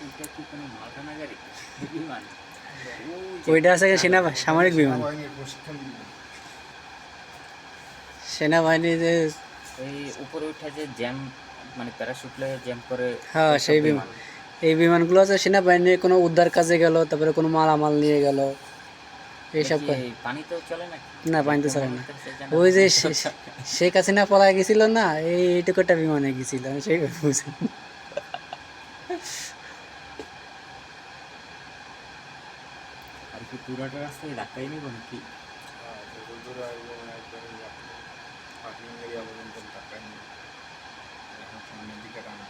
এটা কি কোনো মালখানা গাড়ি বিমান? ওইটা আছে সামরিক বিমান, সেনাবাহিনী যে। এই উপরে উঠে যে জ্যাম, মানে প্যারাশুট লাগে জ্যাম করে, হ্যাঁ, ওইসব সেই বিমান। বিমান। এই বিমানগুলো আছে সেনাবাহিনীর কোনো উদ্ধার কাজে গেল, তারপরে কোনো মালামাল নিয়ে গেল, এটা এইসব কি করে। পানিতেও চলে নাকি? না, পানিতে দেখে চলে মনে না। হচ্ছে যেন ওই যে পানিতেও চলে। শেখ হাসিনা পলায় গেছিল না, এইটুকুটা বিমানে গেছিল, আমি সেই বুঝি। আর কি পুরাটা রাস্তায় ধাক্কাই নিব নাকি? সামনের দিকে টানা।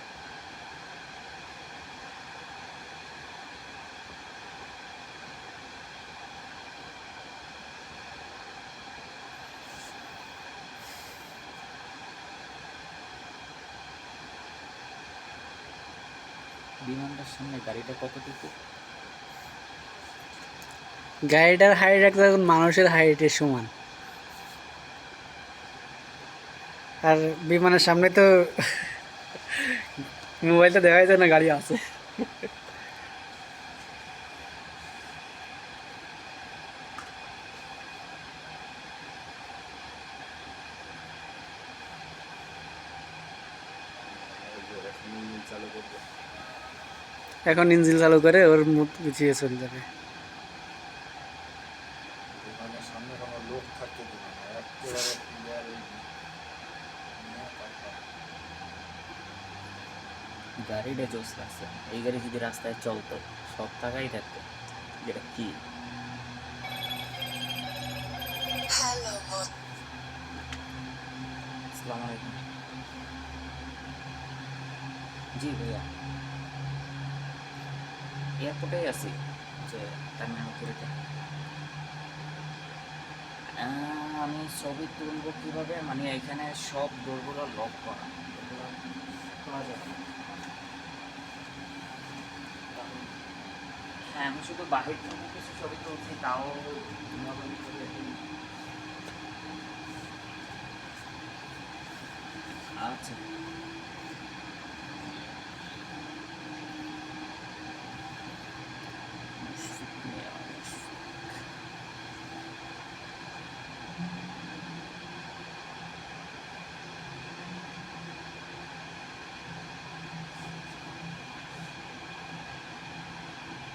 বিমানটার সামনে গাড়িটা কতটুকু? গাড়িটার হাইট এখন মানুষের হাইটের সমান। আর বিমানের সামনে তো মোবাইলটা দেখা যায় না, গাড়ি আছে। এখন ইঞ্জিন চালু করে ওর মুখ পিছিয়ে চলে যাবে। সামনে কোনো লোক থাকতে দেবে না, একেবারে ক্লিয়ার। গাড়িটা জোস লাগছে। এই গাড়ি যদি রাস্তায় চলতো, সব টাকাই থাকতো। যেটা কি আসসালামু আলাইকুম। জি ভাইয়া, এয়ারপোর্টেই আছি, যে টার্মিনাল পুরীতে। আমি ছবি তুলবো কীভাবে, মানে এখানে সব ডোরগুলো লক করা, এগুলো খোলা যাবে না। হ্যাঁ, আমি শুধু বাহির থেকে কিছু ছবি তুলছি, তাও ধুলাবালি করে দিই। আচ্ছা।